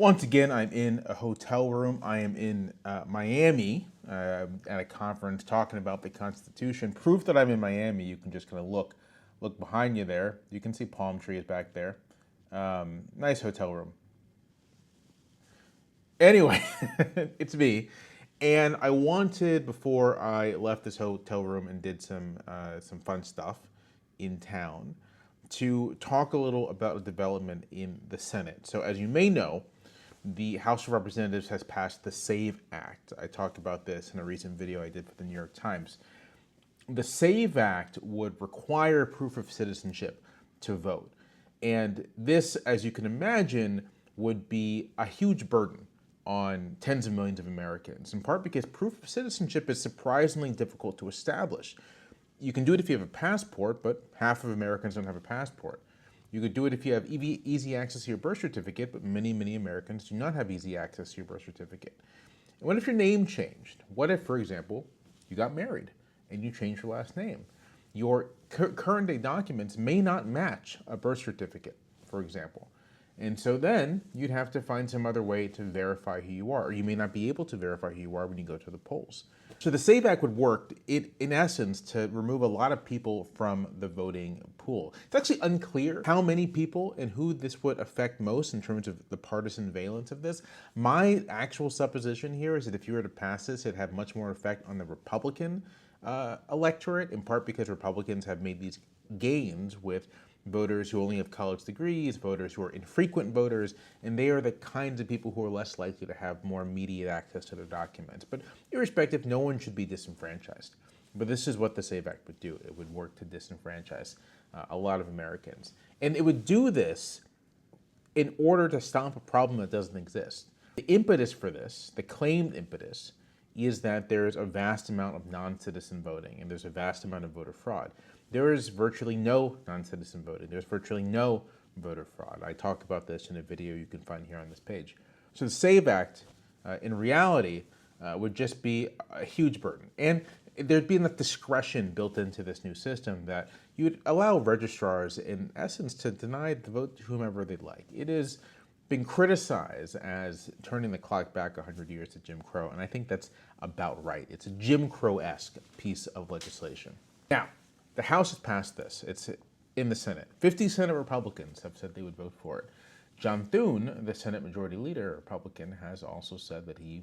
Once again, I'm in a hotel room. I am in Miami at a conference talking about the Constitution. Proof that I'm in Miami, you can just kind of look behind you there. You can see palm trees back there. Nice hotel room. Anyway, it's me. And I wanted, before I left this hotel room and did some fun stuff in town, to talk a little about a development in the Senate. So as you may know, the House of Representatives has passed the SAVE Act. I talked about this in a recent video I did for the New York Times. The SAVE Act would require proof of citizenship to vote. And this, as you can imagine, would be a huge burden on tens of millions of Americans, in part because proof of citizenship is surprisingly difficult to establish. You can do it if you have a passport, but half of Americans don't have a passport. You could do it if you have easy access to your birth certificate, but many Americans do not have easy access to your birth certificate. And what if your name changed? What if, for example, you got married and you changed your last name? Your current day documents may not match a birth certificate, for example. And so then you'd have to find some other way to verify who you are, or you may not be able to verify who you are when you go to the polls. So the SAVE Act would work, in essence, to remove a lot of people from the voting pool. It's actually unclear how many people and who this would affect most in terms of the partisan valence of this. My actual supposition here is that if you were to pass this, it'd have much more effect on the Republican electorate, in part because Republicans have made these gains with voters who only have college degrees, voters who are infrequent voters, and they are the kinds of people who are less likely to have more immediate access to their documents. But irrespective, no one should be disenfranchised. But this is what the SAVE Act would do. It would work to disenfranchise a lot of Americans. And it would do this in order to stop a problem that doesn't exist. The impetus for this, the claimed impetus, is that there's a vast amount of non-citizen voting and there's a vast amount of voter fraud. There is virtually no non-citizen voting. There's virtually no voter fraud. I talk about this in a video you can find here on this page. So the SAVE Act, in reality, would just be a huge burden. And there'd be enough discretion built into this new system that you would allow registrars, in essence, to deny the vote to whomever they'd like. It is been criticized as turning the clock back 100 years to Jim Crow, and I think that's about right. It's a Jim Crow-esque piece of legislation. Now, the House has passed this. It's in the Senate. 50 Senate Republicans have said they would vote for it. John Thune, the Senate Majority Leader Republican, has also said that he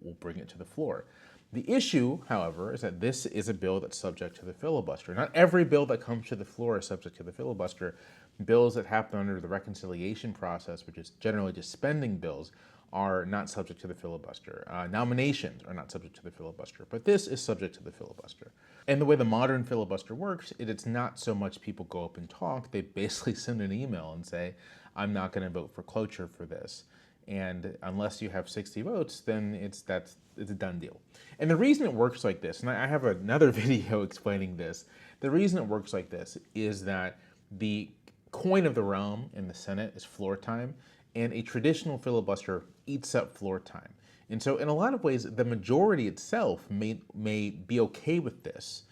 will bring it to the floor. The issue, however, is that this is a bill that's subject to the filibuster. Not every bill that comes to the floor is subject to the filibuster. Bills that happen under the reconciliation process, which is generally just spending bills, are not subject to the filibuster. Nominations are not subject to the filibuster, but this is subject to the filibuster. And the way the modern filibuster works, it's not so much people go up and talk, they basically send an email and say, I'm not gonna vote for cloture for this. And unless you have 60 votes, then it's a done deal. And the reason it works like this, and I have another video explaining this, the reason it works like this is that the coin of the realm in the Senate is floor time, and a traditional filibuster eats up floor time. And so in a lot of ways, the majority itself may be okay with this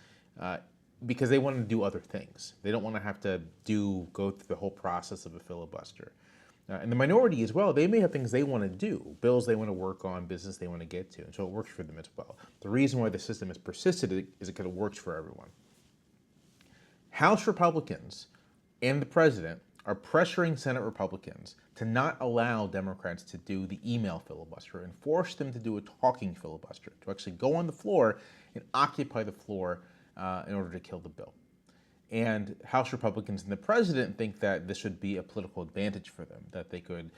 because they want to do other things. They don't want to have to go through the whole process of a filibuster. And the minority as well, they may have things they want to do, bills they want to work on, business they want to get to, and so it works for them as well. The reason why the system has persisted is because it works for everyone. House Republicans and the president are pressuring Senate Republicans to not allow Democrats to do the email filibuster and force them to do a talking filibuster, to actually go on the floor and occupy the floor in order to kill the bill. And House Republicans and the president think that this would be a political advantage for them, that they could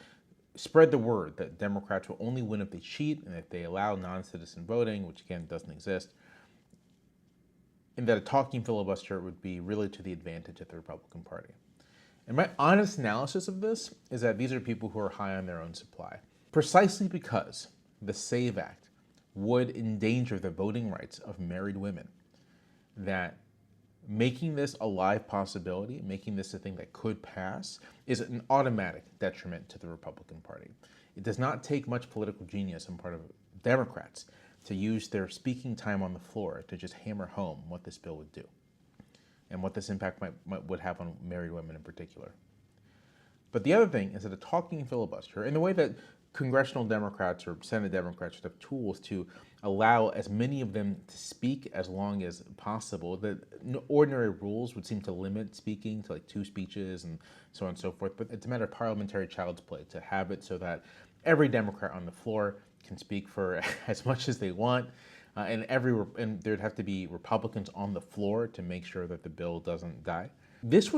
spread the word that Democrats will only win if they cheat and if they allow non-citizen voting, which again doesn't exist, and that a talking filibuster would be really to the advantage of the Republican Party. And my honest analysis of this is that these are people who are high on their own supply, precisely because the SAVE Act would endanger the voting rights of married women, that making this a live possibility, making this a thing that could pass, is an automatic detriment to the Republican Party. It does not take much political genius on part of Democrats to use their speaking time on the floor to just hammer home what this bill would do and what this impact would have on married women in particular. But the other thing is that a talking filibuster, in the way that congressional Democrats or Senate Democrats should have tools to allow as many of them to speak as long as possible. The ordinary rules would seem to limit speaking to like 2 speeches and so on and so forth, but it's a matter of parliamentary child's play to have it so that every Democrat on the floor can speak for as much as they want, and there'd have to be Republicans on the floor to make sure that the bill doesn't die. This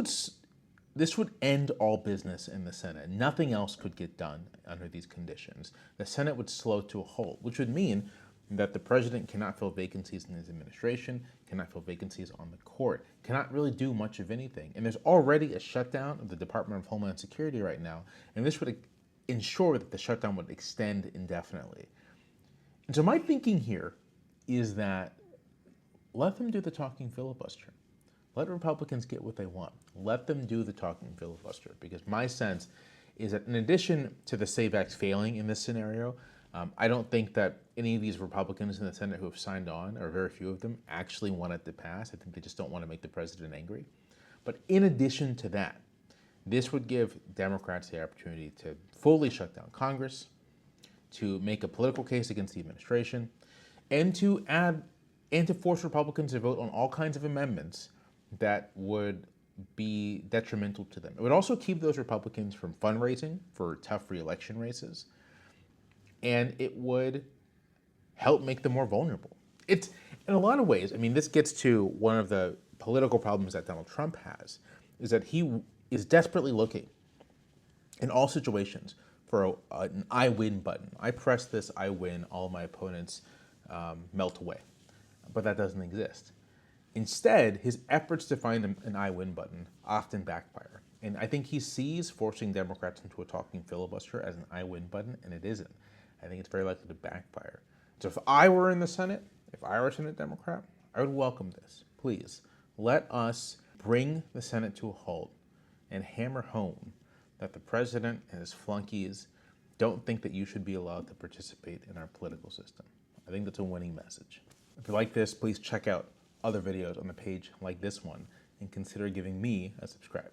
would end all business in the Senate. Nothing else could get done under these conditions. The Senate would slow to a halt, which would mean that the president cannot fill vacancies in his administration, cannot fill vacancies on the court, cannot really do much of anything. And there's already a shutdown of the Department of Homeland Security right now, and this would ensure that the shutdown would extend indefinitely. And so my thinking here is that let them do the talking filibuster. Let Republicans get what they want. Let them do the talking filibuster, because my sense is that in addition to the SAVE Act failing in this scenario, I don't think that any of these Republicans in the Senate who have signed on, or very few of them, actually want it to pass. I think they just don't want to make the president angry. But in addition to that, this would give Democrats the opportunity to fully shut down Congress, to make a political case against the administration, and to force Republicans to vote on all kinds of amendments that would be detrimental to them. It would also keep those Republicans from fundraising for tough re-election races, and it would help make them more vulnerable. It's, in a lot of ways, I mean, this gets to one of the political problems that Donald Trump has, is that he is desperately looking in all situations for an I win button. I press this, I win, all my opponents melt away. But that doesn't exist. Instead, his efforts to find an I win button often backfire. And I think he sees forcing Democrats into a talking filibuster as an I win button, and it isn't. I think it's very likely to backfire. So if I were in the Senate, if I were a Senate Democrat, I would welcome this. Please, let us bring the Senate to a halt and hammer home that the president and his flunkies don't think that you should be allowed to participate in our political system. I think that's a winning message. If you like this, please check out other videos on the page like this one and consider giving me a subscribe.